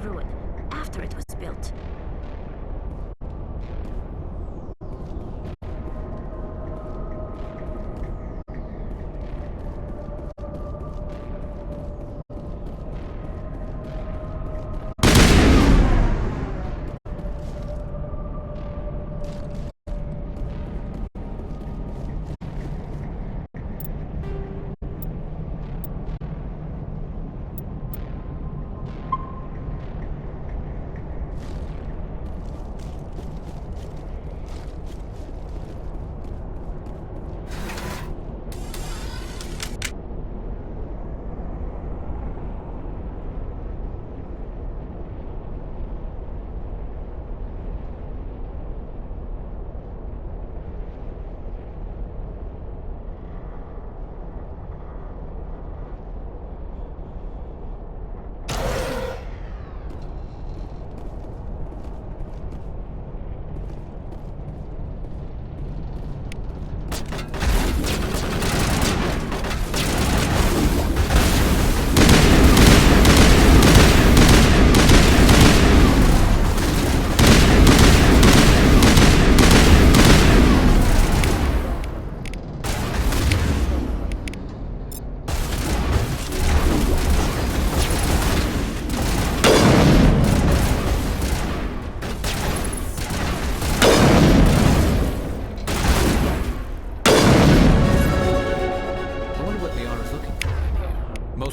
ruin after it was built.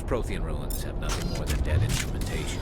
Prothean ruins have nothing more than dead instrumentation.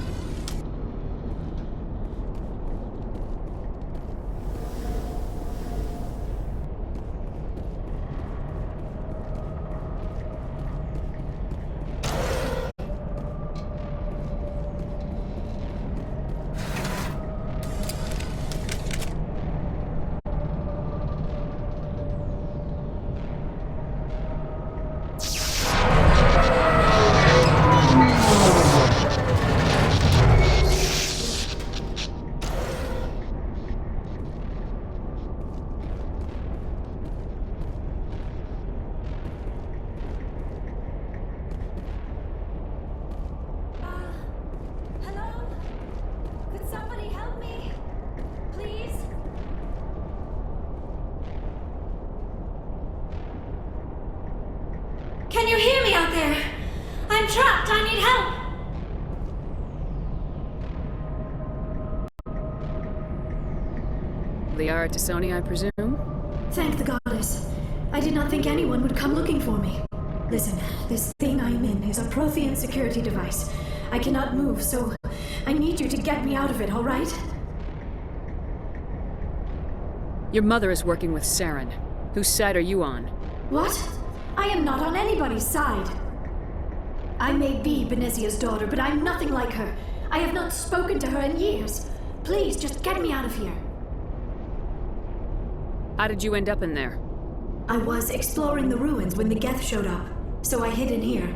Can you hear me out there? I'm trapped. I need help. Liara to Sony, I presume? Thank the goddess. I did not think anyone would come looking for me. Listen, this thing I'm in is a Prothean security device. I cannot move, so I need you to get me out of it, all right? Your mother is working with Saren. Whose side are you on? What? I am not on anybody's side. I may be Benezia's daughter, but I'm nothing like her. I have not spoken to her in years. Please, just get me out of here. How did you end up in there? I was exploring the ruins when the Geth showed up, so I hid in here.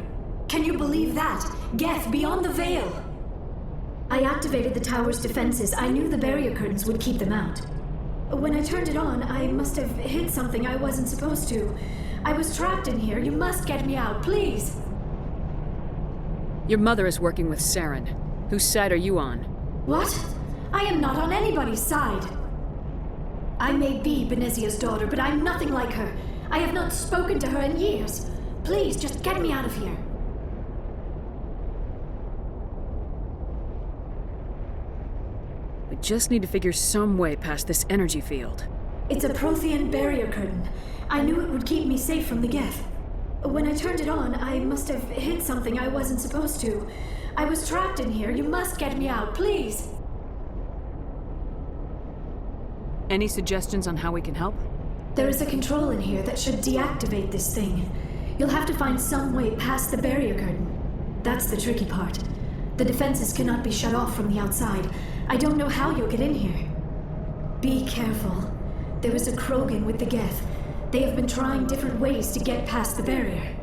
Can you believe that? Geth beyond the veil! I activated the tower's defenses. I knew the barrier curtains would keep them out. When I turned it on, I must have hit something I wasn't supposed to. I was trapped in here. You must get me out, please! Your mother is working with Saren. Whose side are you on? What? I am not on anybody's side. I may be Benezia's daughter, but I'm nothing like her. I have not spoken to her in years. Please, just get me out of here. We just need to figure some way past this energy field. It's a Prothean barrier curtain. I knew it would keep me safe from the Geth. When I turned it on, I must have hit something I wasn't supposed to. I was trapped in here. You must get me out, please. Any suggestions on how we can help? There is a control in here that should deactivate this thing. You'll have to find some way past the barrier curtain. That's the tricky part. The defenses cannot be shut off from the outside. I don't know how you'll get in here. Be careful. There is a Krogan with the Geth. They have been trying different ways to get past the barrier.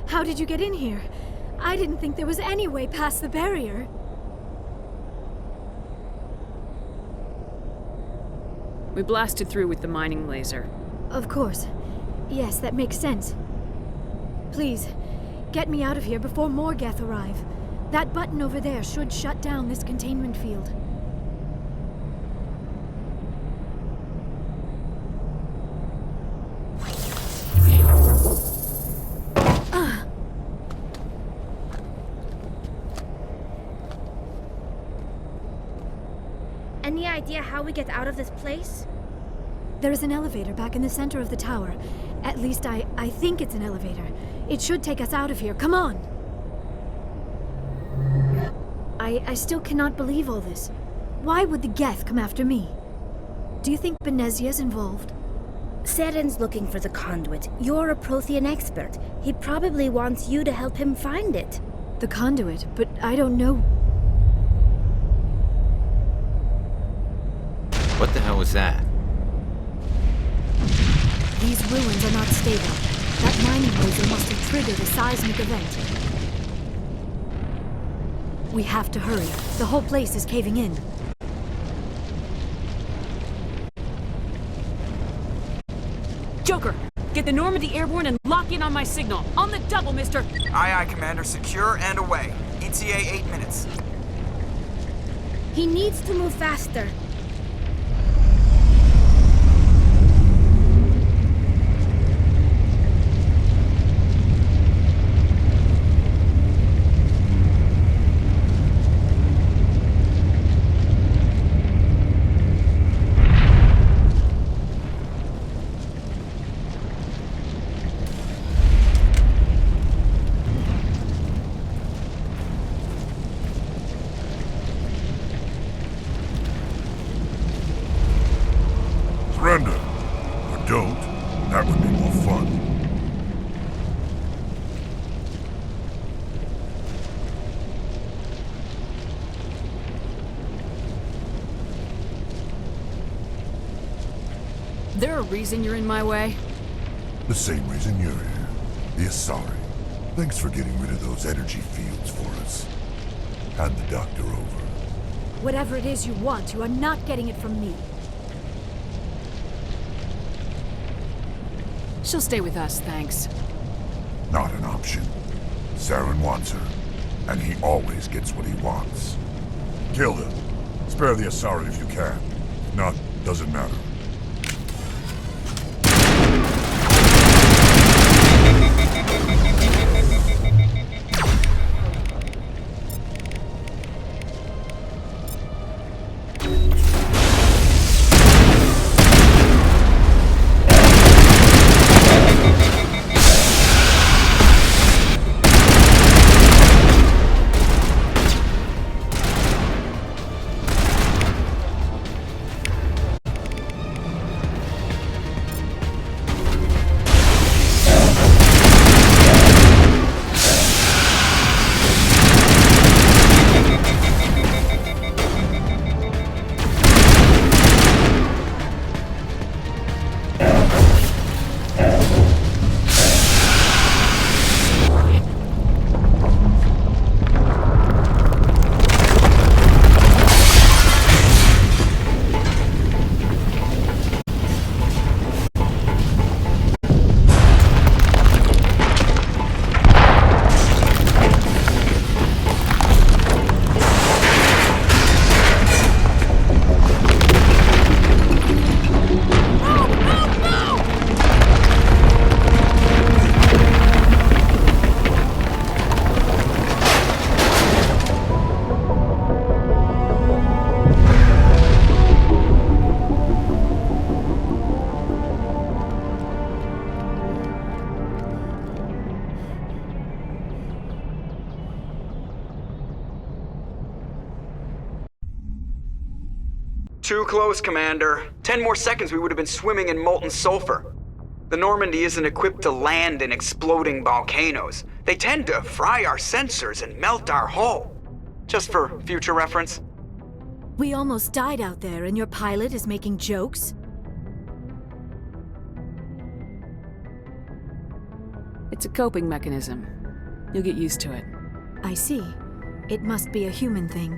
How did you get in here? I didn't think there was any way past the barrier. We blasted through with the mining laser. Of course. Yes, that makes sense. Please, get me out of here before more Geth arrive. That button over there should shut down this containment field. Any idea how we get out of this place? There is an elevator back in the center of the tower. At least I think it's an elevator. It should take us out of here. Come on! I still cannot believe all this. Why would the Geth come after me? Do you think Benezia's involved? Seren's looking for the conduit. You're a Prothean expert. He probably wants you to help him find it. The conduit? But I don't know. What the hell was that? These ruins are not stable. That mining laser must have triggered a seismic event. We have to hurry. The whole place is caving in. Joker! Get the Normandy airborne and lock in on my signal. On the double, mister! Aye, aye, Commander. Secure and away. ETA 8 minutes. He needs to move faster. Surrender. Or don't. That would be more fun. There a reason you're in my way? The same reason you're here. The Asari. Thanks for getting rid of those energy fields for us. Hand the doctor over. Whatever it is you want, you are not getting it from me. She'll stay with us, thanks. Not an option. Saren wants her, and he always gets what he wants. Kill him. Spare the Asari if you can. If not, doesn't matter. Too close, Commander. 10 more seconds we would have been swimming in molten sulfur. The Normandy isn't equipped to land in exploding volcanoes. They tend to fry our sensors and melt our hull. Just for future reference. We almost died out there and your pilot is making jokes? It's a coping mechanism. You'll get used to it. I see. It must be a human thing.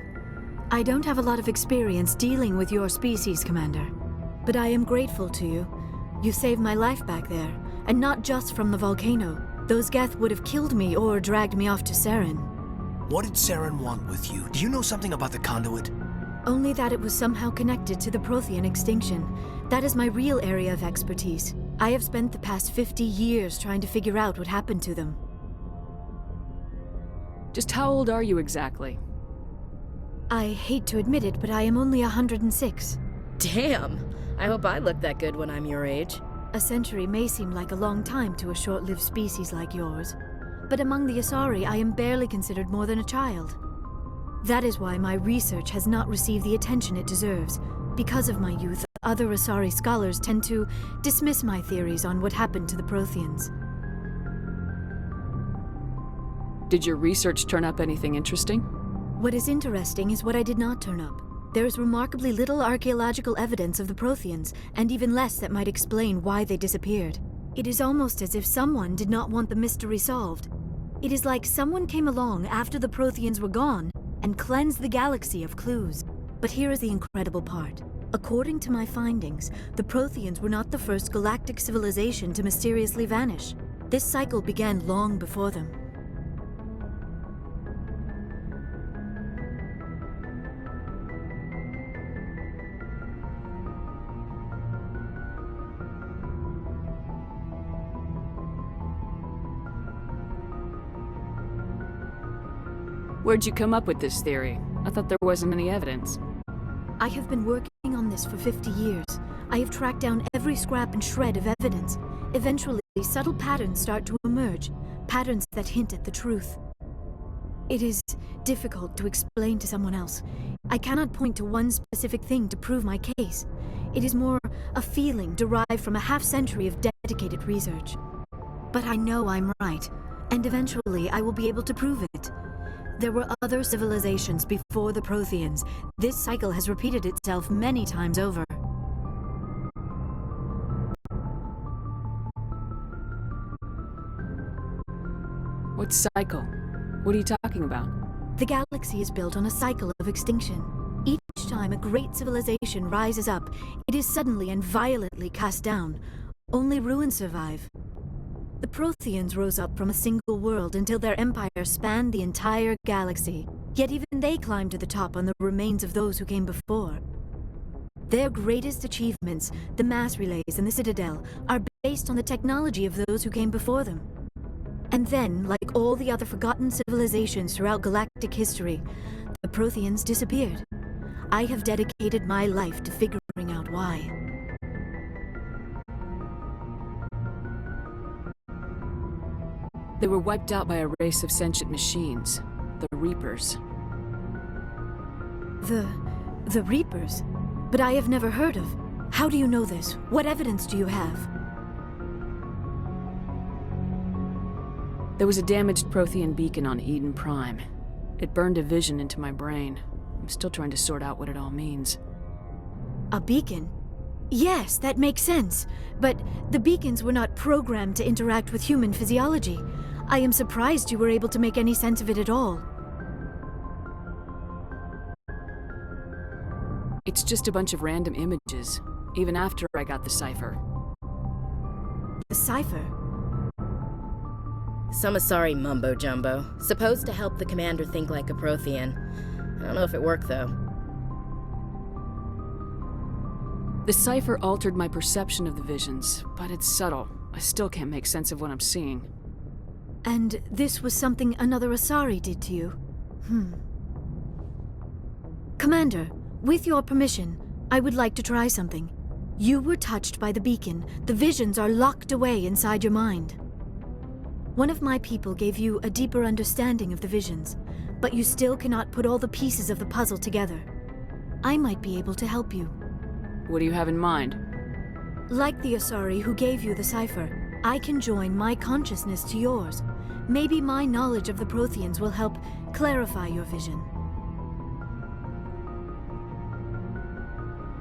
I don't have a lot of experience dealing with your species, Commander. But I am grateful to you. You saved my life back there, and not just from the volcano. Those Geth would have killed me or dragged me off to Saren. What did Saren want with you? Do you know something about the conduit? Only that it was somehow connected to the Prothean extinction. That is my real area of expertise. I have spent the past 50 years trying to figure out what happened to them. Just how old are you exactly? I hate to admit it, but I am only 106. Damn! I hope I look that good when I'm your age. A century may seem like a long time to a short-lived species like yours, but among the Asari I am barely considered more than a child. That is why my research has not received the attention it deserves. Because of my youth, other Asari scholars tend to dismiss my theories on what happened to the Protheans. Did your research turn up anything interesting? What is interesting is what I did not turn up. There is remarkably little archaeological evidence of the Protheans, and even less that might explain why they disappeared. It is almost as if someone did not want the mystery solved. It is like someone came along after the Protheans were gone and cleansed the galaxy of clues. But here is the incredible part. According to my findings, the Protheans were not the first galactic civilization to mysteriously vanish. This cycle began long before them. Where'd you come up with this theory? I thought there wasn't any evidence. I have been working on this for 50 years. I have tracked down every scrap and shred of evidence. Eventually, subtle patterns start to emerge, patterns that hint at the truth. It is difficult to explain to someone else. I cannot point to one specific thing to prove my case. It is more a feeling derived from a half-century of dedicated research. But I know I'm right, and eventually I will be able to prove it. There were other civilizations before the Protheans. This cycle has repeated itself many times over. What cycle? What are you talking about? The galaxy is built on a cycle of extinction. Each time a great civilization rises up, it is suddenly and violently cast down. Only ruins survive. The Protheans rose up from a single world until their empire spanned the entire galaxy. Yet even they climbed to the top on the remains of those who came before. Their greatest achievements, the mass relays and the Citadel, are based on the technology of those who came before them. And then, like all the other forgotten civilizations throughout galactic history, the Protheans disappeared. I have dedicated my life to figuring out why. They were wiped out by a race of sentient machines, the Reapers. The Reapers? But I have never heard of. How do you know this? What evidence do you have? There was a damaged Prothean beacon on Eden Prime. It burned a vision into my brain. I'm still trying to sort out what it all means. A beacon? Yes, that makes sense. But the beacons were not programmed to interact with human physiology. I am surprised you were able to make any sense of it at all. It's just a bunch of random images, even after I got the cipher. The cipher? Some Asari mumbo-jumbo, supposed to help the commander think like a Prothean. I don't know if it worked, though. The cipher altered my perception of the visions, but it's subtle. I still can't make sense of what I'm seeing. And this was something another Asari did to you? Commander, with your permission, I would like to try something. You were touched by the beacon. The visions are locked away inside your mind. One of my people gave you a deeper understanding of the visions, but you still cannot put all the pieces of the puzzle together. I might be able to help you. What do you have in mind? Like the Asari who gave you the cipher, I can join my consciousness to yours. Maybe my knowledge of the Protheans will help clarify your vision.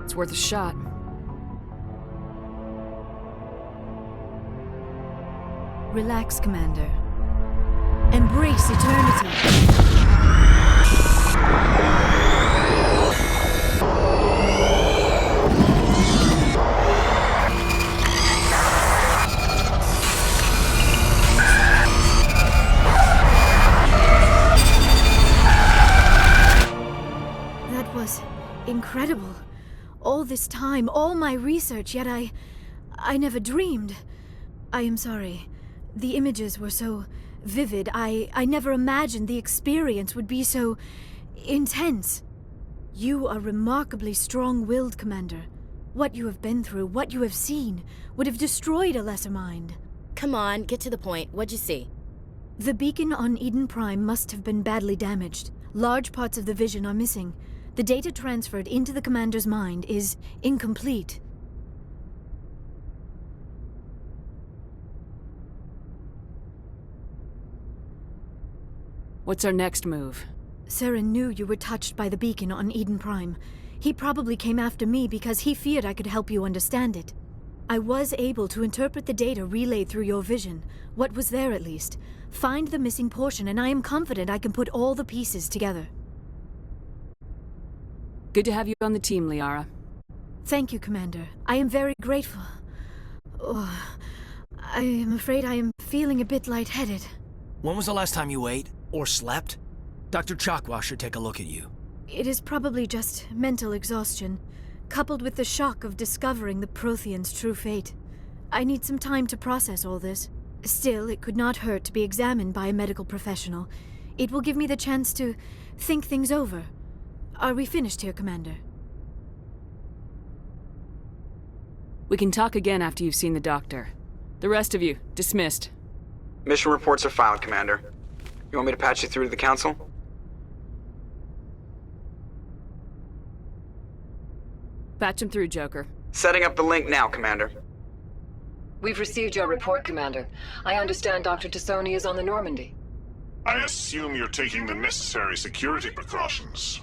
It's worth a shot. Relax, Commander. Embrace eternity. That was incredible. All this time, all my research, yet I never dreamed. I am sorry. The images were so vivid. I never imagined the experience would be so intense. You are remarkably strong-willed, Commander. What you have been through, what you have seen, would have destroyed a lesser mind. Come on, get to the point. What'd you see? The beacon on Eden Prime must have been badly damaged. Large parts of the vision are missing. The data transferred into the Commander's mind is incomplete. What's our next move? Saren knew you were touched by the beacon on Eden Prime. He probably came after me because he feared I could help you understand it. I was able to interpret the data relayed through your vision, what was there at least, find the missing portion, and I am confident I can put all the pieces together. Good to have you on the team, Liara. Thank you, Commander. I am very grateful. Oh, I am afraid I am feeling a bit lightheaded. When was the last time you ate? Or slept? Dr. Chakwa should take a look at you. It is probably just mental exhaustion, coupled with the shock of discovering the Protheans' true fate. I need some time to process all this. Still, it could not hurt to be examined by a medical professional. It will give me the chance to think things over. Are we finished here, Commander? We can talk again after you've seen the doctor. The rest of you, dismissed. Mission reports are filed, Commander. You want me to patch you through to the Council? Patch him through, Joker. Setting up the link now, Commander. We've received your report, Commander. I understand Dr. Tassoni is on the Normandy. I assume you're taking the necessary security precautions.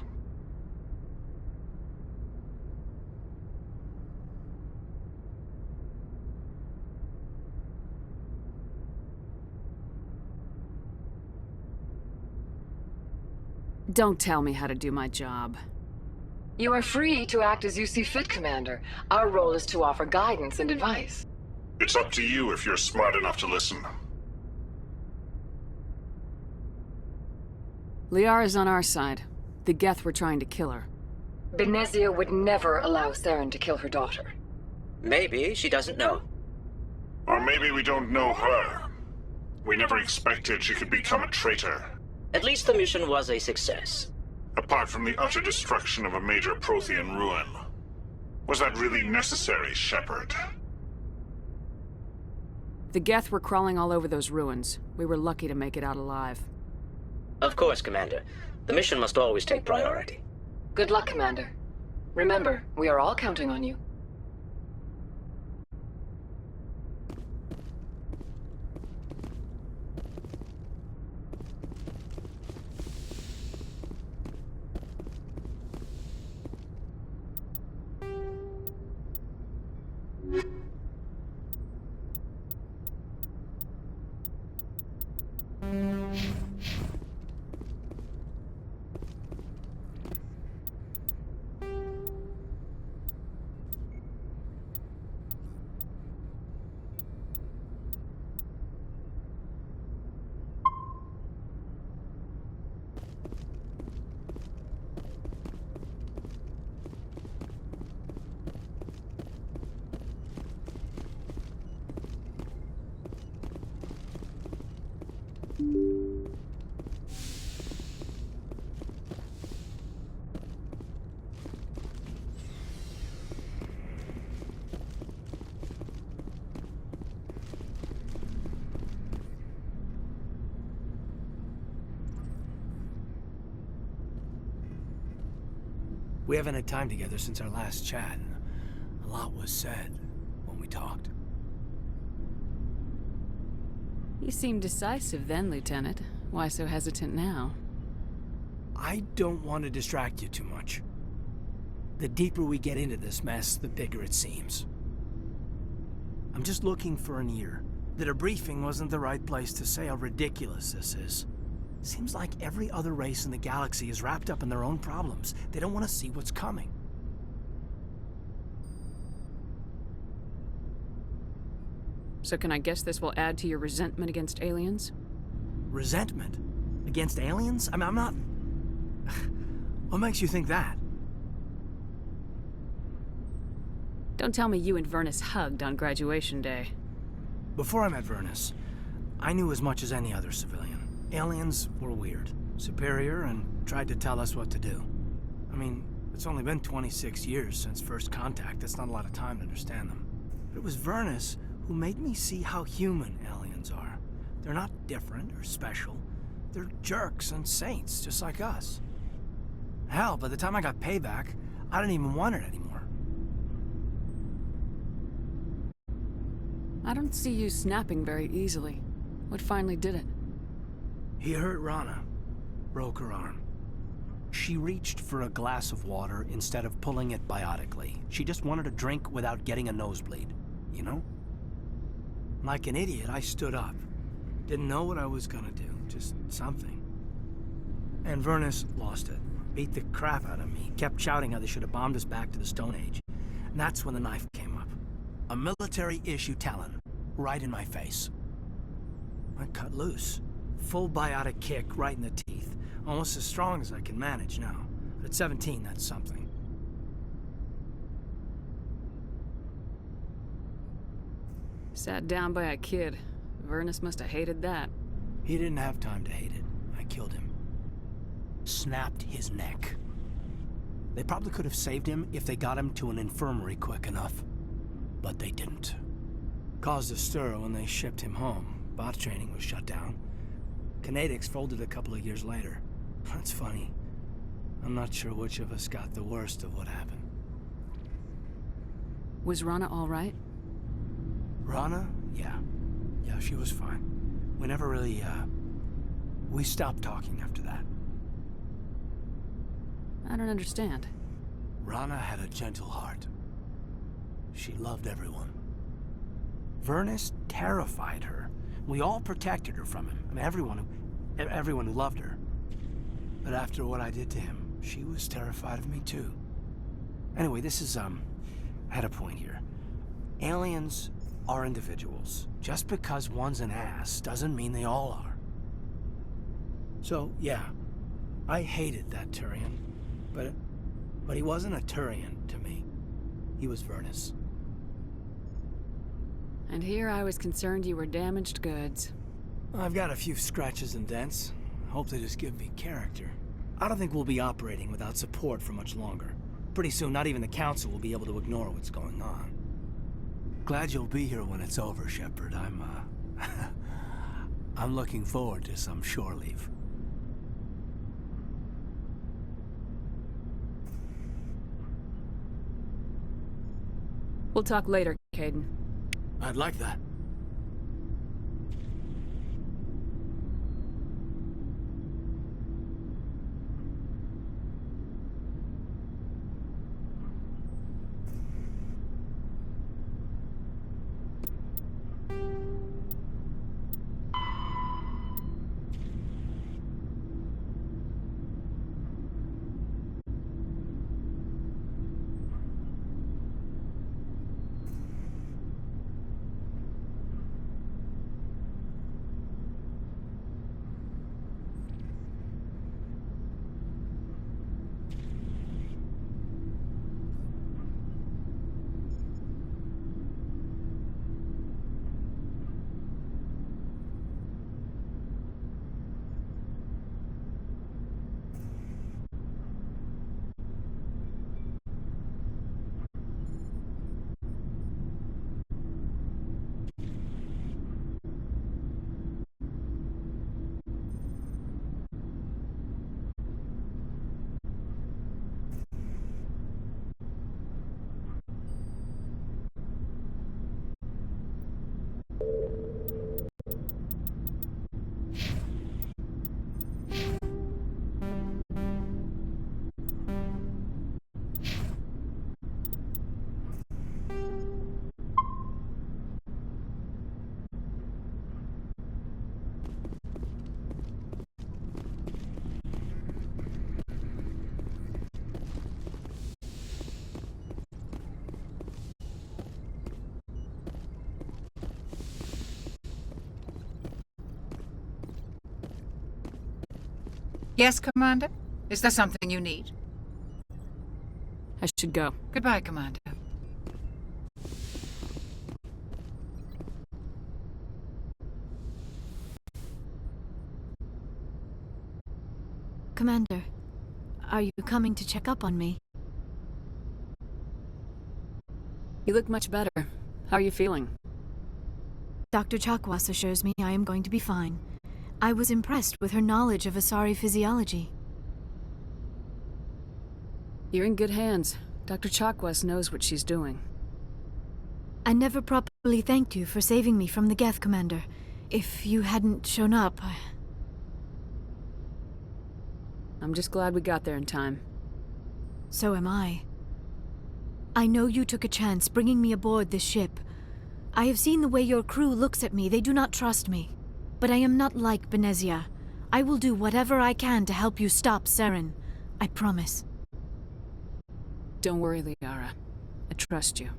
Don't tell me how to do my job. You are free to act as you see fit, Commander. Our role is to offer guidance and advice. It's up to you if you're smart enough to listen. Liara's on our side. The Geth were trying to kill her. Benezia would never allow Saren to kill her daughter. Maybe she doesn't know. Or maybe we don't know her. We never expected she could become a traitor. At least the mission was a success. Apart from the utter destruction of a major Prothean ruin. Was that really necessary, Shepard? The Geth were crawling all over those ruins. We were lucky to make it out alive. Of course, Commander. The mission must always take priority. Good luck, Commander. Remember, we are all counting on you. We haven't had time together since our last chat. A lot was said when we talked. You seem decisive then, Lieutenant. Why so hesitant now? I don't want to distract you too much. The deeper we get into this mess, the bigger it seems. I'm just looking for an ear. The debriefing wasn't the right place to say how ridiculous this is. Seems like every other race in the galaxy is wrapped up in their own problems. They don't want to see what's coming. So can I guess this will add to your resentment against aliens? Resentment? Against aliens? I'm not... What makes you think that? Don't tell me you and Vernus hugged on graduation day. Before I met Vernus, I knew as much as any other civilian. Aliens were weird, superior, and tried to tell us what to do. I mean, it's only been 26 years since first contact. That's not a lot of time to understand them. But it was Vernus who made me see how human aliens are. They're not different or special. They're jerks and saints, just like us. Hell, by the time I got payback, I didn't even want it anymore. I don't see you snapping very easily. What finally did it? He hurt Rana. Broke her arm. She reached for a glass of water instead of pulling it biotically. She just wanted a drink without getting a nosebleed, you know? Like an idiot, I stood up. Didn't know what I was gonna do, just something. And Vernus lost it. Beat the crap out of me. Kept shouting how they should have bombed us back to the Stone Age. And that's when the knife came up. A military-issue talon, right in my face. I cut loose. Full biotic kick right in the teeth. Almost as strong as I can manage now. But at 17, that's something. Sat down by a kid. Vernus must have hated that. He didn't have time to hate it. I killed him. Snapped his neck. They probably could have saved him if they got him to an infirmary quick enough. But they didn't. Caused a stir when they shipped him home. Bot training was shut down. Kinetics folded a couple of years later. That's funny. I'm not sure which of us got the worst of what happened. Was Rana all right? Rana? Yeah. Yeah, she was fine. We never really, we stopped talking after that. I don't understand. Rana had a gentle heart. She loved everyone. Vernus terrified her. We all protected her from him. I mean, everyone who loved her. But after what I did to him, she was terrified of me too. Anyway, this is, I had a point here. Aliens are individuals. Just because one's an ass doesn't mean they all are. So, yeah, I hated that Turian. But he wasn't a Turian to me. He was Vernus. And here I was concerned you were damaged goods. I've got a few scratches and dents. Hope they just give me character. I don't think we'll be operating without support for much longer. Pretty soon, not even the Council will be able to ignore what's going on. Glad you'll be here when it's over, Shepard. I'm looking forward to some shore leave. We'll talk later, Caden. I'd like that. Yes, Commander? Is there something you need? I should go. Goodbye, Commander. Commander, are you coming to check up on me? You look much better. How are you feeling? Dr. Chakwas assures me I am going to be fine. I was impressed with her knowledge of Asari physiology. You're in good hands. Dr. Chakwas knows what she's doing. I never properly thanked you for saving me from the Geth, Commander. If you hadn't shown up, I'm just glad we got there in time. So am I. I know you took a chance bringing me aboard this ship. I have seen the way your crew looks at me. They do not trust me. But I am not like Benezia. I will do whatever I can to help you stop Saren. I promise. Don't worry, Liara. I trust you.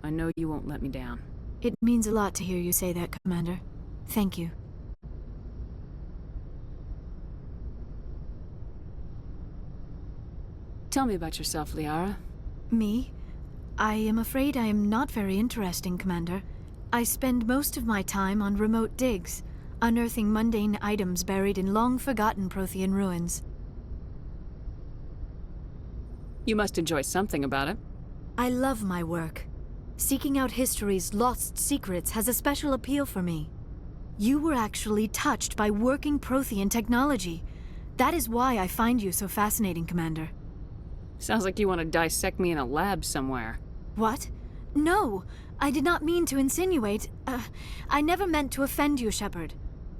I know you won't let me down. It means a lot to hear you say that, Commander. Thank you. Tell me about yourself, Liara. Me? I am afraid I am not very interesting, Commander. I spend most of my time on remote digs, unearthing mundane items buried in long-forgotten Prothean ruins. You must enjoy something about it. I love my work. Seeking out history's lost secrets has a special appeal for me. You were actually touched by working Prothean technology. That is why I find you so fascinating, Commander. Sounds like you want to dissect me in a lab somewhere. What? No! I did not mean to insinuate. I never meant to offend you, Shepard.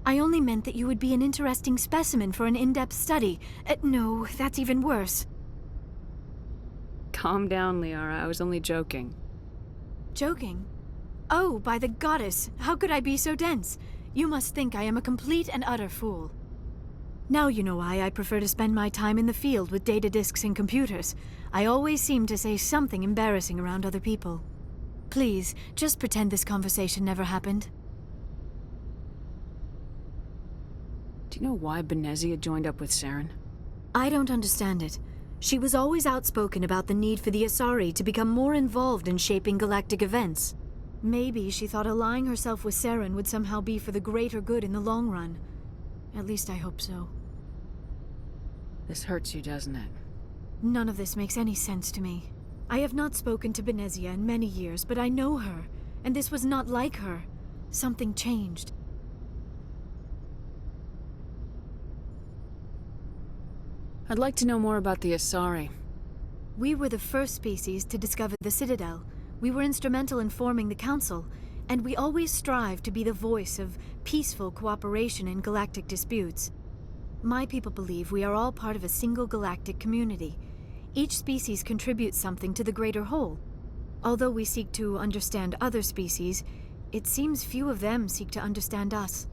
I only meant that you would be an interesting specimen for an in-depth study. No, that's even worse. Calm down, Liara. I was only joking. Joking? Oh, by the goddess! How could I be so dense? You must think I am a complete and utter fool. Now you know why I prefer to spend my time in the field with data disks and computers. I always seem to say something embarrassing around other people. Please, just pretend this conversation never happened. Do you know why Benezia joined up with Saren? I don't understand it. She was always outspoken about the need for the Asari to become more involved in shaping galactic events. Maybe she thought allying herself with Saren would somehow be for the greater good in the long run. At least I hope so. This hurts you, doesn't it? None of this makes any sense to me. I have not spoken to Benezia in many years, but I know her, and this was not like her. Something changed. I'd like to know more about the Asari. We were the first species to discover the Citadel. We were instrumental in forming the Council, and we always strive to be the voice of peaceful cooperation in galactic disputes. My people believe we are all part of a single galactic community. Each species contributes something to the greater whole. Although we seek to understand other species, it seems few of them seek to understand us.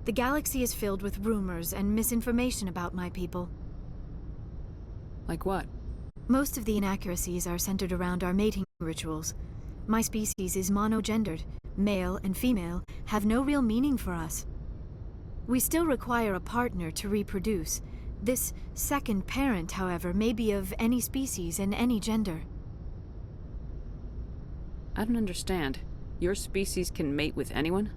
The galaxy is filled with rumors and misinformation about my people. Like what? Most of the inaccuracies are centered around our mating rituals. My species is monogendered. Male and female have no real meaning for us. We still require a partner to reproduce. This second parent, however, may be of any species and any gender. I don't understand. Your species can mate with anyone?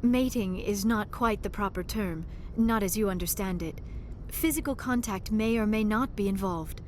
Mating is not quite the proper term, not as you understand it. Physical contact may or may not be involved,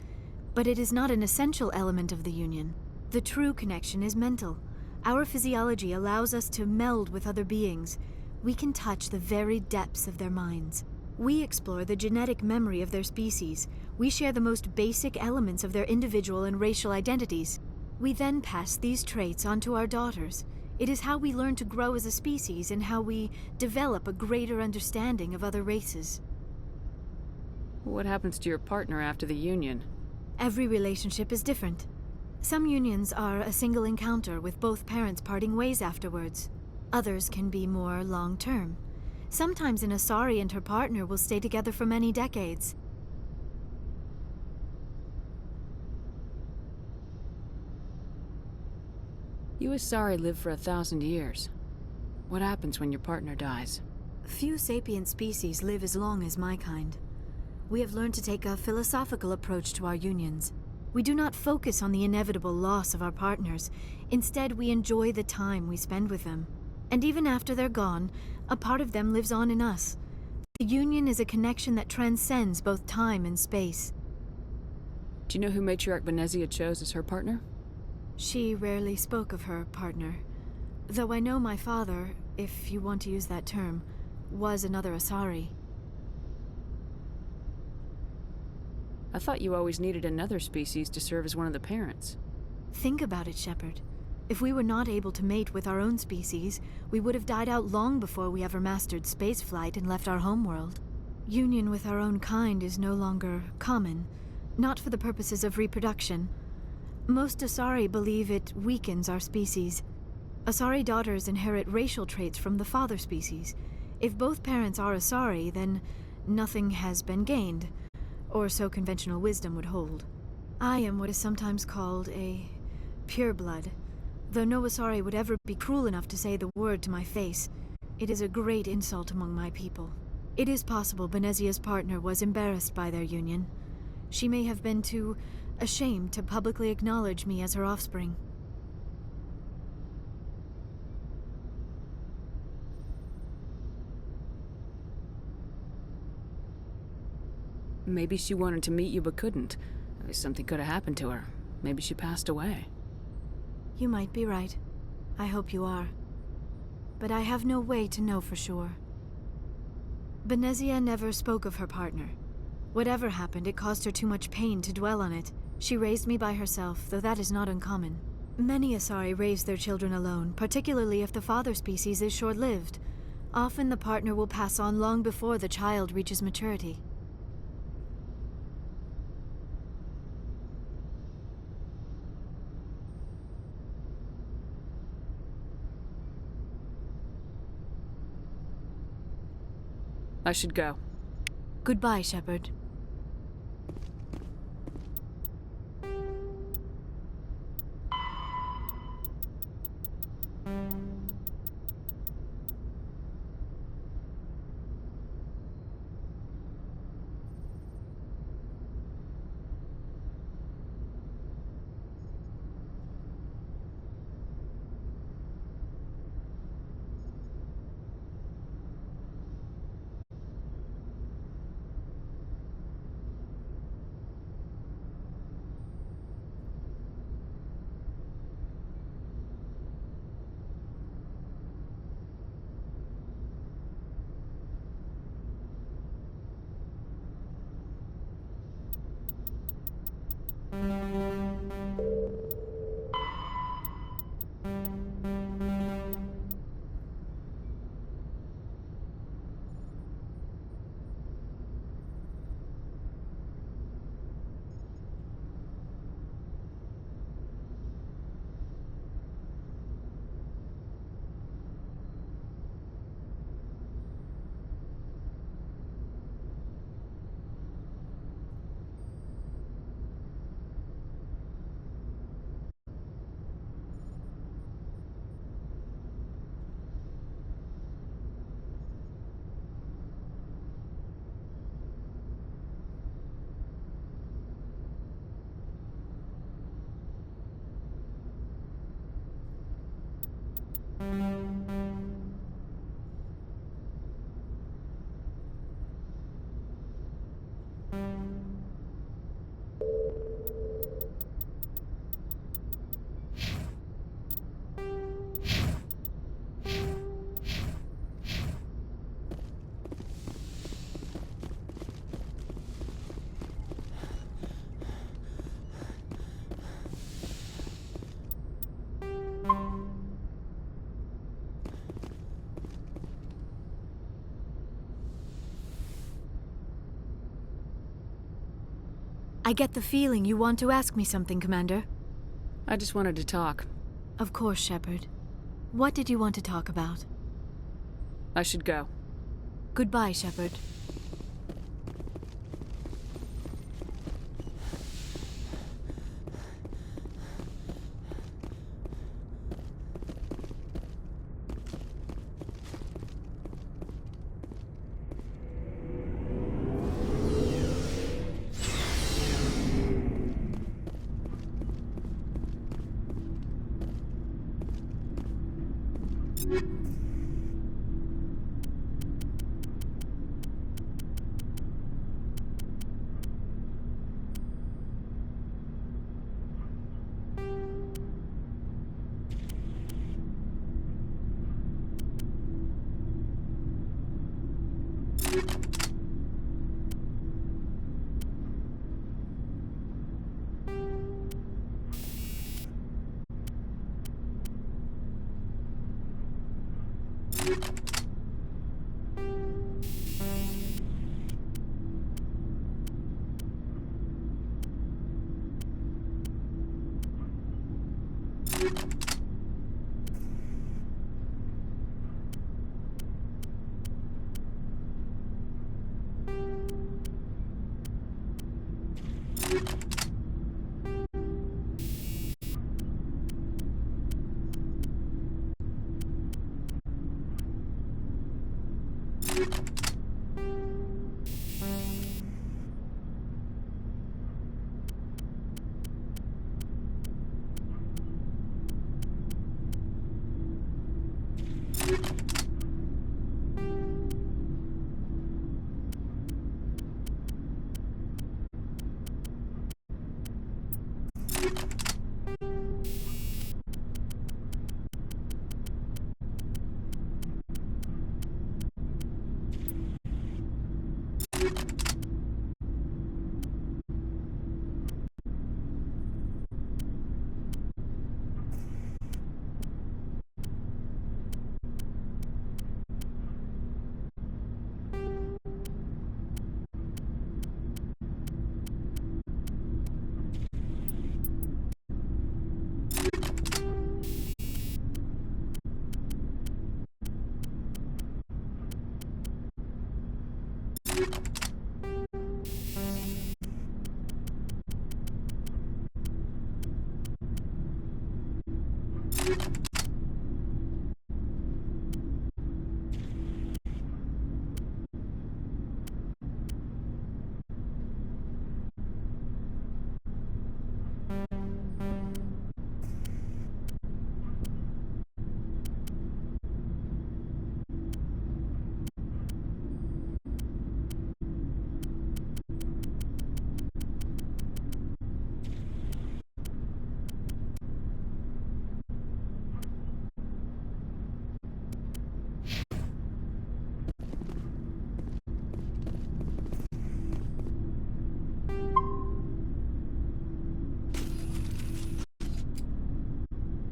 but it is not an essential element of the union. The true connection is mental. Our physiology allows us to meld with other beings. We can touch the very depths of their minds. We explore the genetic memory of their species. We share the most basic elements of their individual and racial identities. We then pass these traits on to our daughters. It is how we learn to grow as a species and how we develop a greater understanding of other races. What happens to your partner after the union? Every relationship is different. Some unions are a single encounter with both parents parting ways afterwards. Others can be more long-term. Sometimes an Asari and her partner will stay together for many decades. You Asari live for 1,000 years. What happens when your partner dies? Few sapient species live as long as my kind. We have learned to take a philosophical approach to our unions. We do not focus on the inevitable loss of our partners. Instead, we enjoy the time we spend with them. And even after they're gone, a part of them lives on in us. The union is a connection that transcends both time and space. Do you know who Matriarch Venezia chose as her partner? She rarely spoke of her partner. Though I know my father, if you want to use that term, was another Asari. I thought you always needed another species to serve as one of the parents. Think about it, Shepard. If we were not able to mate with our own species, we would have died out long before we ever mastered spaceflight and left our homeworld. Union with our own kind is no longer common, not for the purposes of reproduction. Most Asari believe it weakens our species. Asari daughters inherit racial traits from the father species. If both parents are Asari, then nothing has been gained, or so conventional wisdom would hold. I am what is sometimes called a pureblood, though no Asari would ever be cruel enough to say the word to my face. It is a great insult among my people. It is possible Benezia's partner was embarrassed by their union. She may have been too ashamed to publicly acknowledge me as her offspring. Maybe she wanted to meet you but couldn't. Something could have happened to her. Maybe she passed away. You might be right. I hope you are. But I have no way to know for sure. Benezia never spoke of her partner. Whatever happened, it caused her too much pain to dwell on it. She raised me by herself, though that is not uncommon. Many Asari raise their children alone, particularly if the father species is short-lived. Often the partner will pass on long before the child reaches maturity. I should go. Goodbye, Shepard. I get the feeling you want to ask me something, Commander. I just wanted to talk. Of course, Shepard. What did you want to talk about? I should go. Goodbye, Shepard.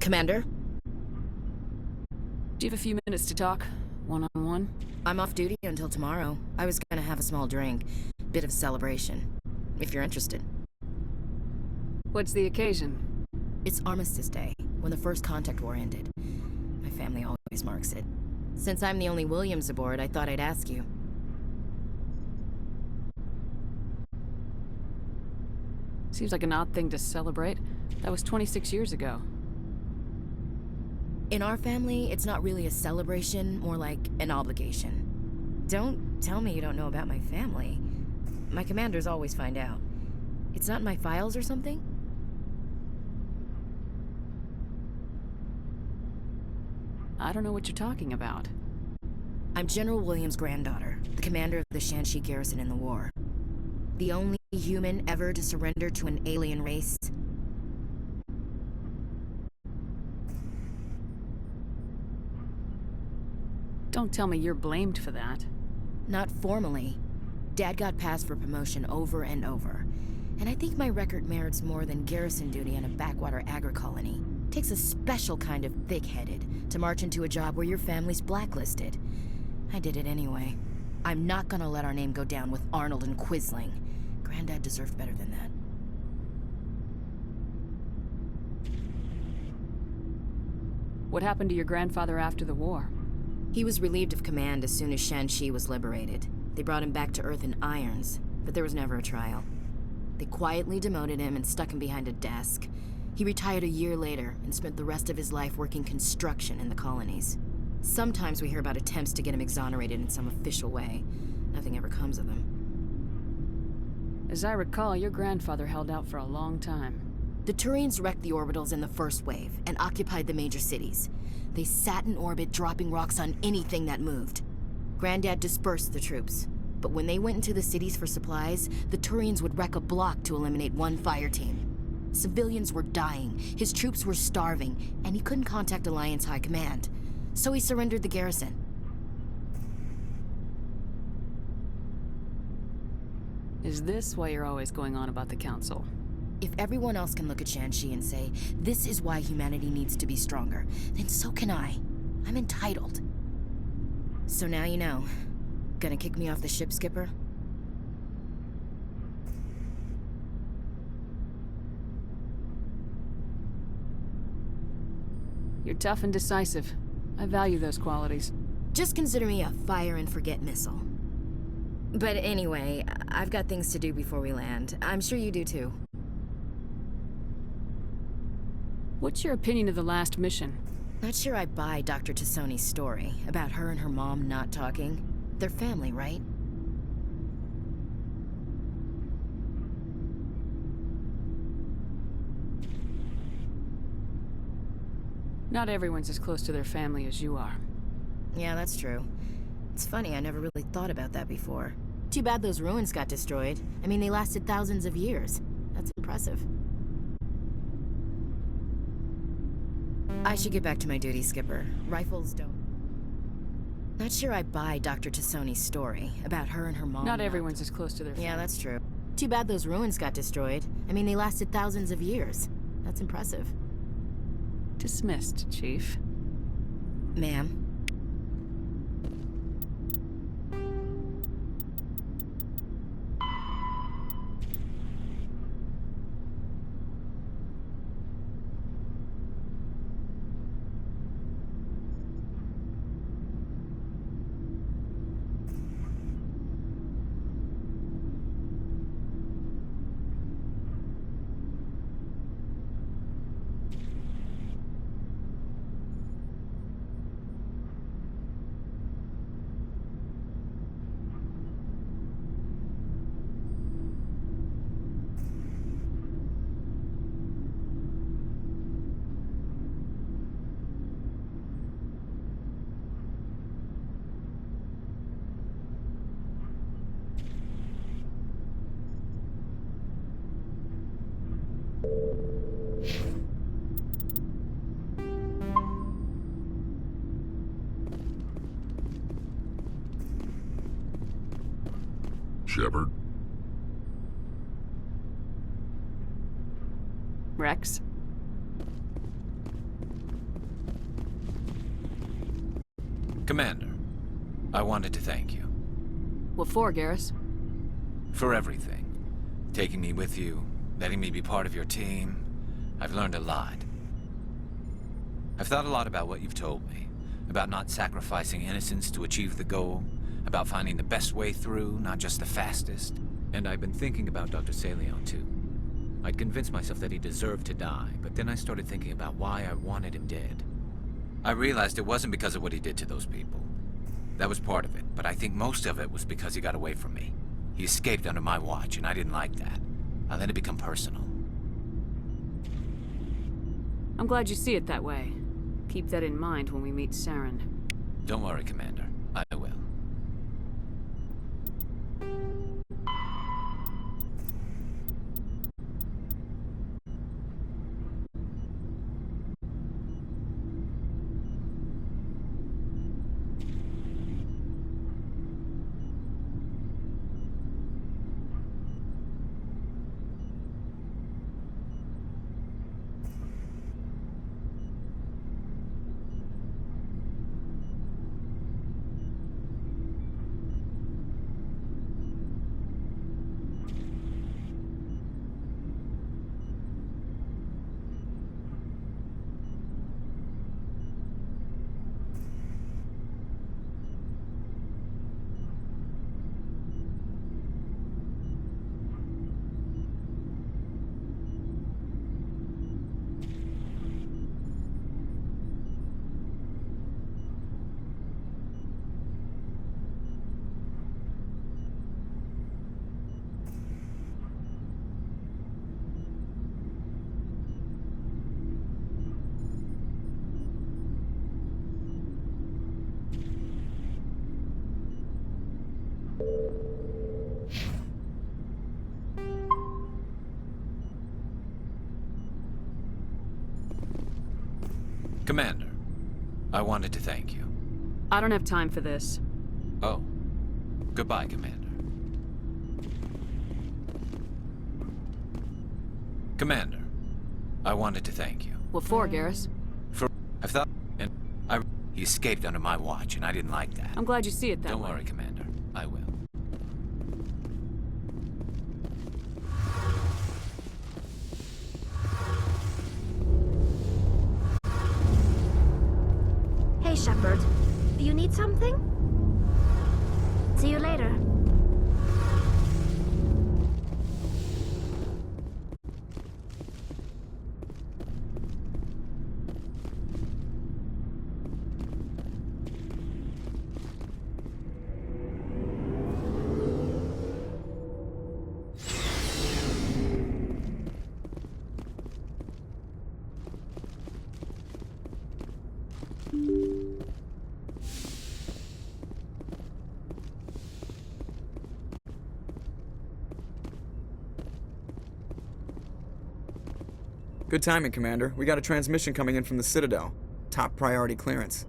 Commander? Do you have a few minutes to talk? One-on-one? I'm off duty until tomorrow. I was gonna have a small drink. Bit of celebration. If you're interested. What's the occasion? It's Armistice Day, when the First Contact War ended. My family always marks it. Since I'm the only Williams aboard, I thought I'd ask you. Seems like an odd thing to celebrate. That was 26 years ago. In our family, it's not really a celebration, more like an obligation. Don't tell me you don't know about my family. My commanders always find out. It's not in my files or something? I don't know what you're talking about. I'm General Williams' granddaughter, the commander of the Shanxi garrison in the war. The only human ever to surrender to an alien race. Don't tell me you're blamed for that. Not formally. Dad got passed for promotion over and over. And I think my record merits more than garrison duty on a backwater agri-colony. Takes a special kind of thick-headed to march into a job where your family's blacklisted. I did it anyway. I'm not gonna let our name go down with Arnold and Quisling. Granddad deserved better than that. What happened to your grandfather after the war? He was relieved of command as soon as Shanxi was liberated. They brought him back to Earth in irons, but there was never a trial. They quietly demoted him and stuck him behind a desk. He retired a year later and spent the rest of his life working construction in the colonies. Sometimes we hear about attempts to get him exonerated in some official way. Nothing ever comes of them. As I recall, your grandfather held out for a long time. The Turians wrecked the orbitals in the first wave and occupied the major cities. They sat in orbit, dropping rocks on anything that moved. Granddad dispersed the troops, but when they went into the cities for supplies, the Turians would wreck a block to eliminate one fire team. Civilians were dying, his troops were starving, and he couldn't contact Alliance High Command. So he surrendered the garrison. Is this why you're always going on about the Council? If everyone else can look at Shanxi and say, this is why humanity needs to be stronger, then so can I. I'm entitled. So now you know. Gonna kick me off the ship, Skipper? You're tough and decisive. I value those qualities. Just consider me a fire-and-forget missile. But anyway, I've got things to do before we land. I'm sure you do too. What's your opinion of the last mission? Not sure I buy Dr. Tassoni's story about her and her mom not talking. They're family, right? Not everyone's as close to their family as you are. Yeah, that's true. It's funny, I never really thought about that before. Too bad those ruins got destroyed. I mean, they lasted thousands of years. That's impressive. I should get back to my duty, Skipper. Rifles don't... Not sure I buy Dr. Tassoni's story about her and her mom. Not everyone's as close to their family. Yeah, that's true. Too bad those ruins got destroyed. I mean, they lasted thousands of years. That's impressive. Dismissed, Chief. Ma'am. Shepard? Rex? Commander, I wanted to thank you. What for, Garrus? For everything. Taking me with you, letting me be part of your team. I've learned a lot. I've thought a lot about what you've told me. About not sacrificing innocence to achieve the goal. About finding the best way through, not just the fastest. And I've been thinking about Dr. Saleon, too. I'd convinced myself that he deserved to die, but then I started thinking about why I wanted him dead. I realized it wasn't because of what he did to those people. That was part of it, but I think most of it was because he got away from me. He escaped under my watch, and I didn't like that. I let it become personal. I'm glad you see it that way. Keep that in mind when we meet Saren. Don't worry, Commander. I will. Commander, I wanted to thank you. I don't have time for this. Oh. Goodbye, Commander. Commander, I wanted to thank you. What for, Garrus? I thought... and he escaped under my watch, and I didn't like that. I'm glad you see it that way. Don't worry, Commander. I will. Hey, Shepard. Do you need something? See you later. Good timing, Commander. We got a transmission coming in from the Citadel. Top priority clearance.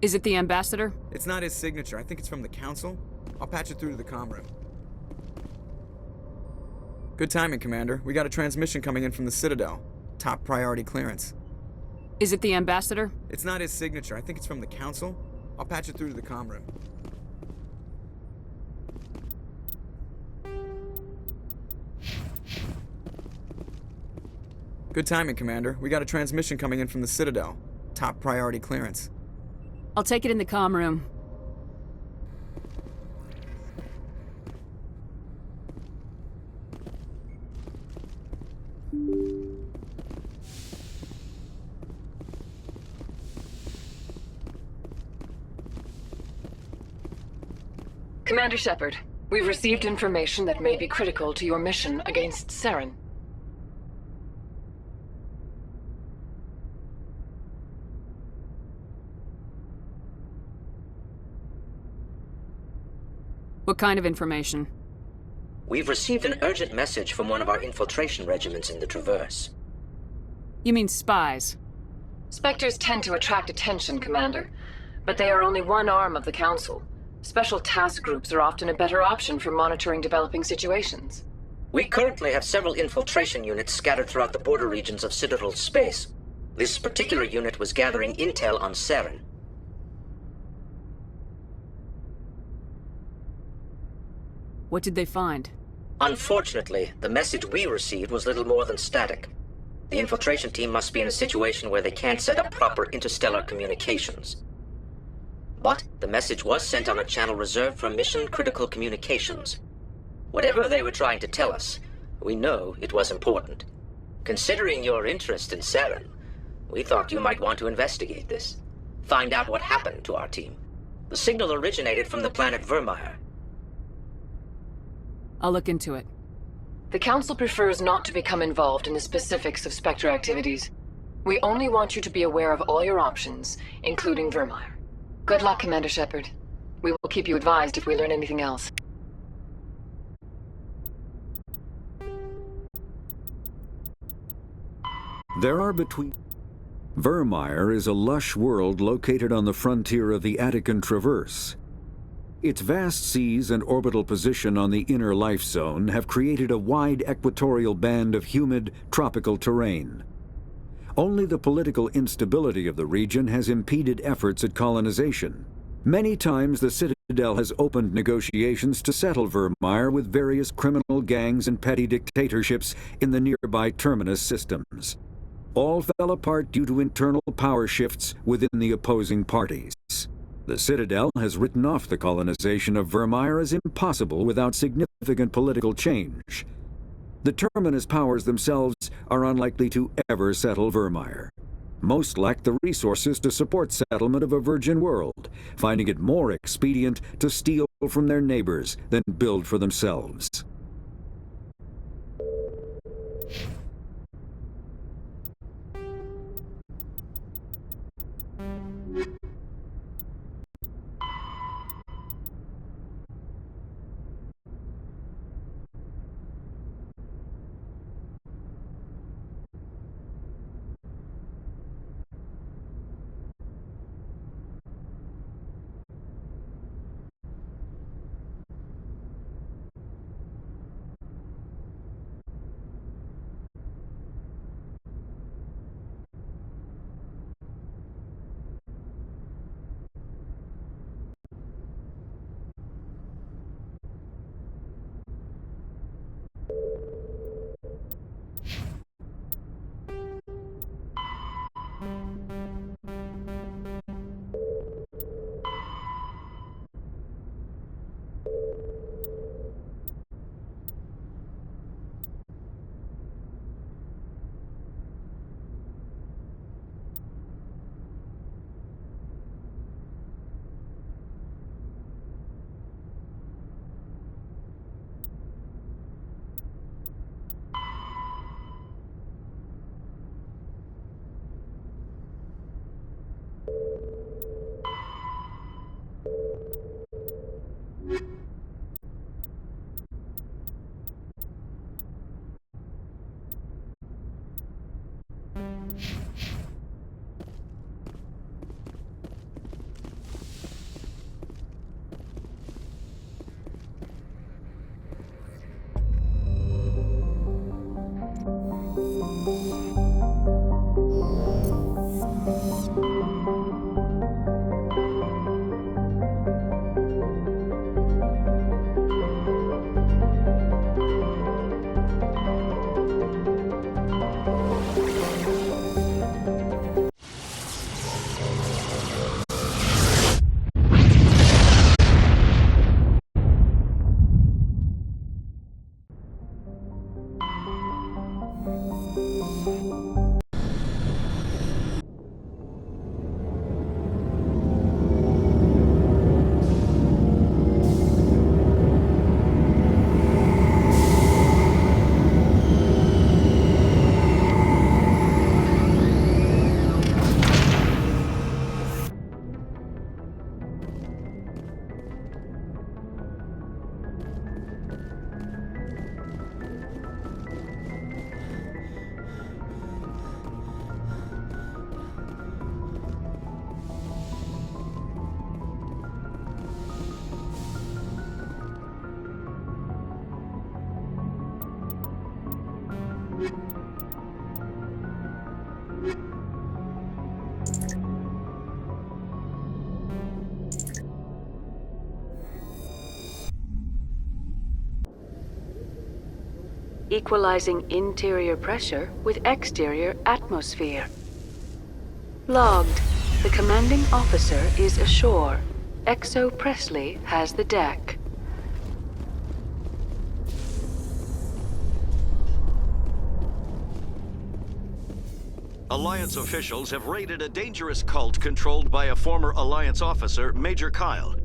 Is it the Ambassador? It's not his signature. I think it's from the Council. I'll patch it through to the comm room. Good timing, Commander. We got a transmission coming in from the Citadel. Top priority clearance. Is it the Ambassador? It's not his signature. I think it's from the Council. I'll patch it through to the comm room. Good timing, Commander. We got a transmission coming in from the Citadel. Top priority clearance. I'll take it in the comm room. Commander Shepard, we've received information that may be critical to your mission against Saren. What kind of information? We've received an urgent message from one of our infiltration regiments in the Traverse. You mean spies? Spectres tend to attract attention, Commander, but they are only one arm of the Council. Special task groups are often a better option for monitoring developing situations. We currently have several infiltration units scattered throughout the border regions of Citadel space. This particular unit was gathering intel on Saren. What did they find? Unfortunately, the message we received was little more than static. The infiltration team must be in a situation where they can't set up proper interstellar communications. But the message was sent on a channel reserved for mission-critical communications. Whatever they were trying to tell us, we know it was important. Considering your interest in Saren, we thought you might want to investigate this. Find out what happened to our team. The signal originated from the planet Vermeer. I'll look into it. The Council prefers not to become involved in the specifics of Spectre activities. We only want you to be aware of all your options, including Vermeer. Good luck, Commander Shepard. We will keep you advised if we learn anything else. There are between... Vermeer is a lush world located on the frontier of the Attican Traverse. Its vast seas and orbital position on the inner life zone have created a wide equatorial band of humid, tropical terrain. Only the political instability of the region has impeded efforts at colonization. Many times the Citadel has opened negotiations to settle Vermeer with various criminal gangs and petty dictatorships in the nearby terminus systems. All fell apart due to internal power shifts within the opposing parties. The Citadel has written off the colonization of Vermeer as impossible without significant political change. The terminus powers themselves are unlikely to ever settle Vermeer. Most lack the resources to support settlement of a virgin world, finding it more expedient to steal from their neighbors than build for themselves. Equalizing interior pressure with exterior atmosphere. Logged. The commanding officer is ashore. XO Presley has the deck. Alliance officials have raided a dangerous cult controlled by a former Alliance officer, Major Kyle.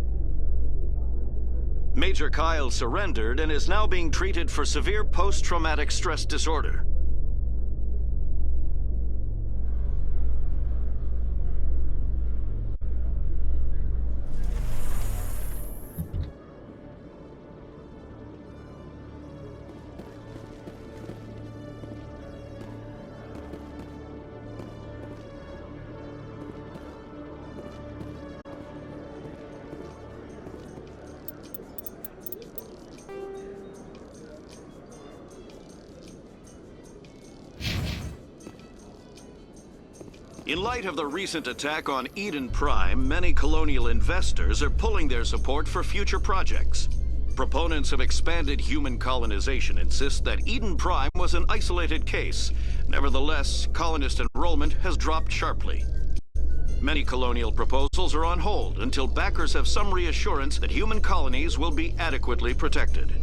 Major Kyle surrendered and is now being treated for severe post-traumatic stress disorder. In light of the recent attack on Eden Prime, many colonial investors are pulling their support for future projects. Proponents of expanded human colonization insist that Eden Prime was an isolated case. Nevertheless, colonist enrollment has dropped sharply. Many colonial proposals are on hold until backers have some reassurance that human colonies will be adequately protected.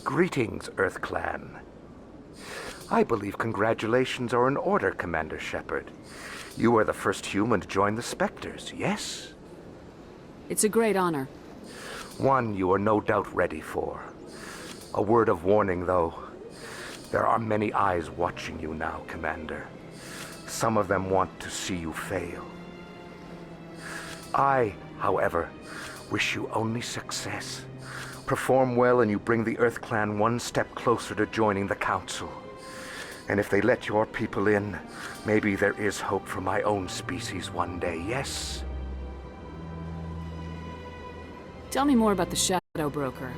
Greetings, Earth Clan. I believe congratulations are in order, Commander Shepard. You are the first human to join the Spectres, yes? It's a great honor. One you are no doubt ready for. A word of warning, though. There are many eyes watching you now, Commander. Some of them want to see you fail. I, however, wish you only success. Perform well and you bring the Earth Clan one step closer to joining the Council. And if they let your people in, maybe there is hope for my own species one day, yes? Tell me more about the Shadow Broker.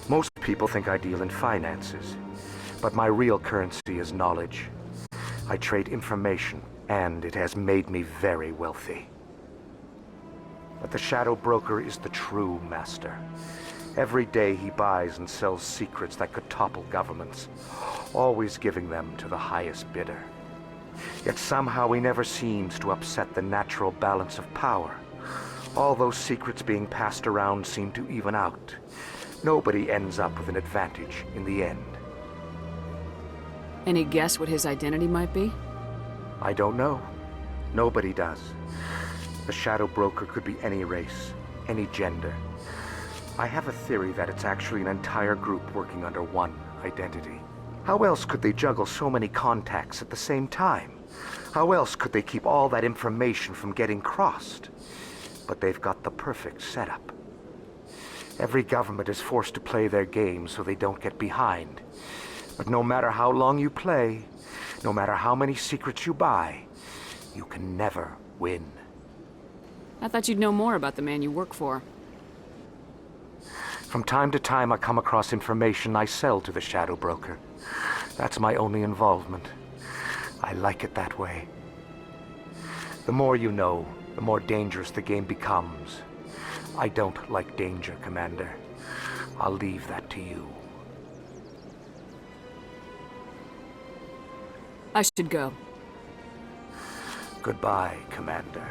Most people think I deal in finances, but my real currency is knowledge. I trade information, and it has made me very wealthy. But the Shadow Broker is the true master. Every day he buys and sells secrets that could topple governments, always giving them to the highest bidder. Yet somehow he never seems to upset the natural balance of power. All those secrets being passed around seem to even out. Nobody ends up with an advantage in the end. Any guess what his identity might be? I don't know. Nobody does. The Shadow Broker could be any race, any gender. I have a theory that it's actually an entire group working under one identity. How else could they juggle so many contacts at the same time? How else could they keep all that information from getting crossed? But they've got the perfect setup. Every government is forced to play their game so they don't get behind. But no matter how long you play, no matter how many secrets you buy, you can never win. I thought you'd know more about the man you work for. From time to time, I come across information I sell to the Shadow Broker. That's my only involvement. I like it that way. The more you know, the more dangerous the game becomes. I don't like danger, Commander. I'll leave that to you. I should go. Goodbye, Commander.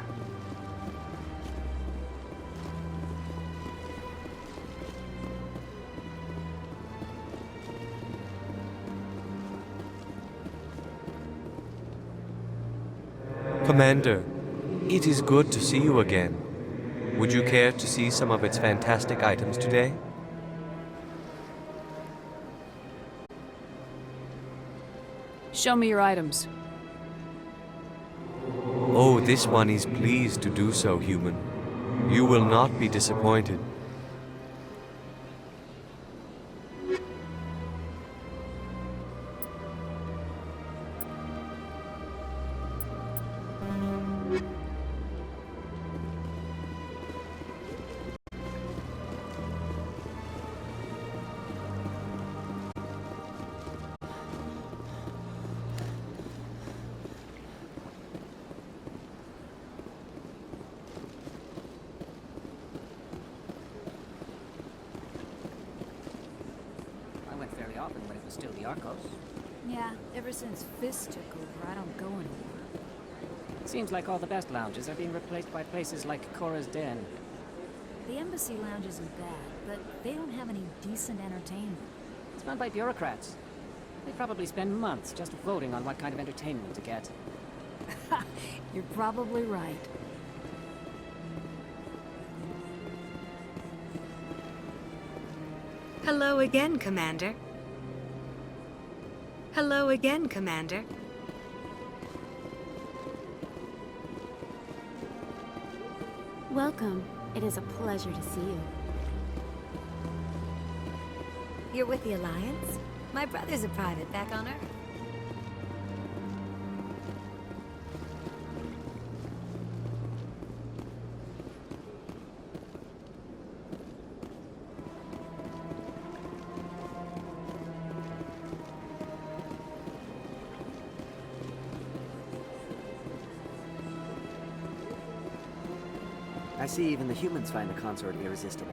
Commander, it is good to see you again. Would you care to see some of its fantastic items today? Show me your items. Oh, this one is pleased to do so, human. You will not be disappointed. Still the Arcos. Yeah, ever since Fist took over, I don't go anymore. Seems like all the best lounges are being replaced by places like Cora's Den. The Embassy Lounge isn't bad, but they don't have any decent entertainment. It's run by bureaucrats. They probably spend months just voting on what kind of entertainment to get. You're probably right. Hello again, Commander. Hello again, Commander. Welcome. It is a pleasure to see you. You're with the Alliance? My brother's a private back on Earth. I see even the humans find the consort irresistible.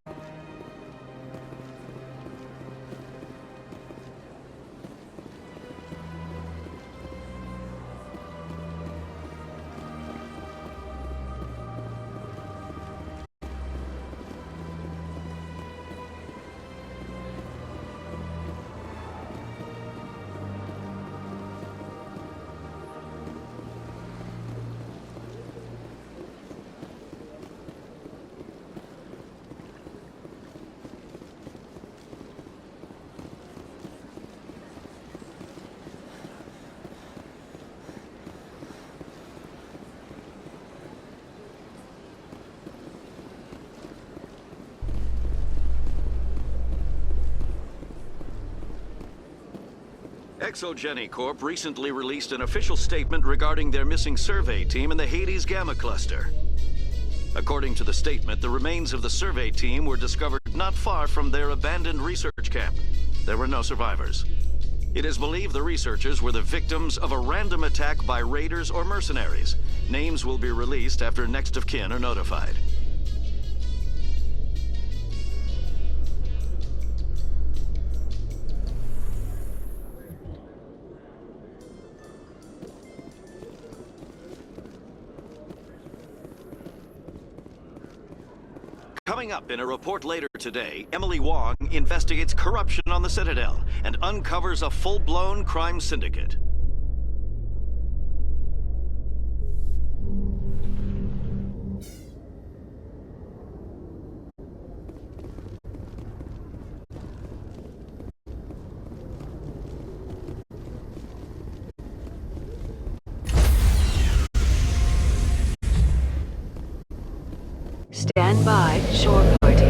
Exogeny Corp recently released an official statement regarding their missing survey team in the Hades Gamma Cluster. According to the statement, the remains of the survey team were discovered not far from their abandoned research camp. There were no survivors. It is believed the researchers were the victims of a random attack by raiders or mercenaries. Names will be released after next of kin are notified. Coming up in a report later today, Emily Wong investigates corruption on the Citadel and uncovers a full-blown crime syndicate. Stand by, shore party.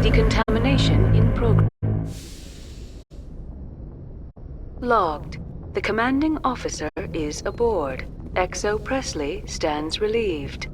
Decontamination in progress. Logged. The commanding officer is aboard. XO Presley stands relieved.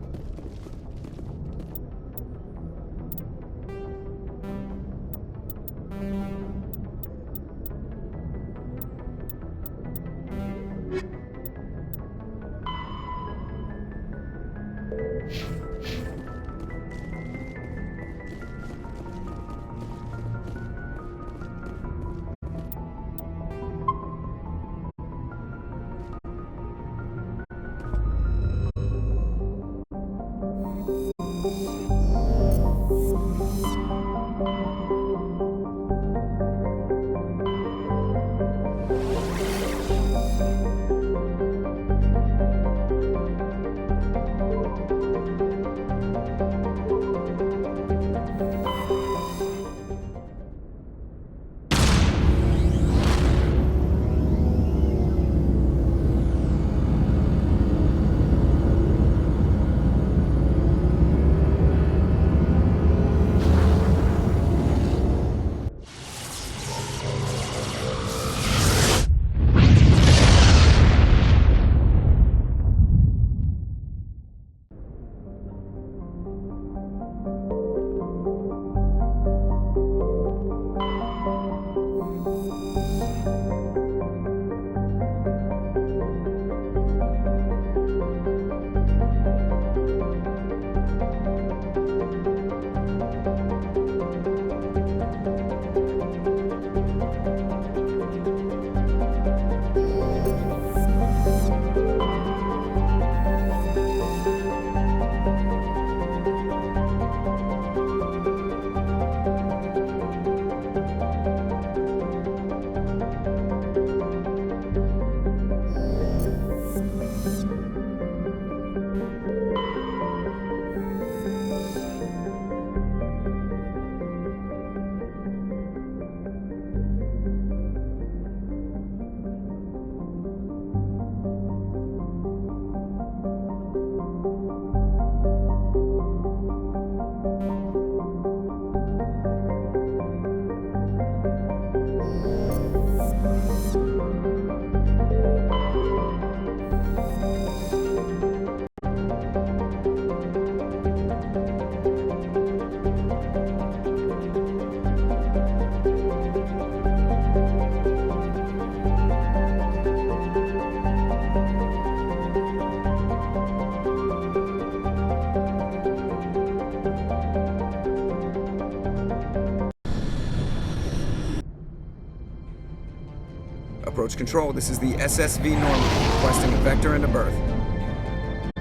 Approach control, this is the SSV Normandy, requesting a vector into berth.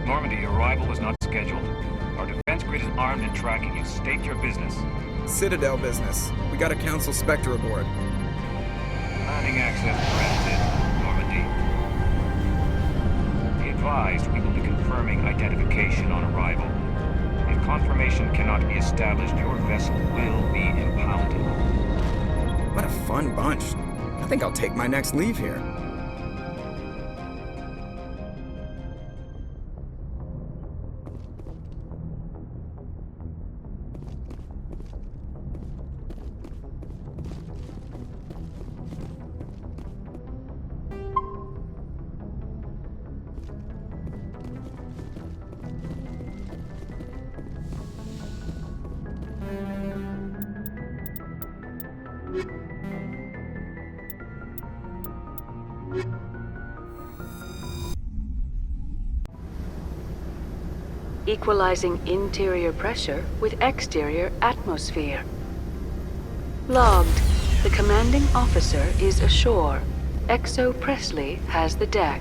Normandy, your arrival was not scheduled. Our defense grid is armed and tracking you. State your business. Citadel business. We got a Council Spectre aboard. Landing access granted, Normandy. Be advised, we will be confirming identification on arrival. If confirmation cannot be established, your vessel will be impounded. What a fun bunch. I think I'll take my next leave here. equalizing interior pressure with exterior atmosphere. Logged. The commanding officer is ashore. XO Presley has the deck.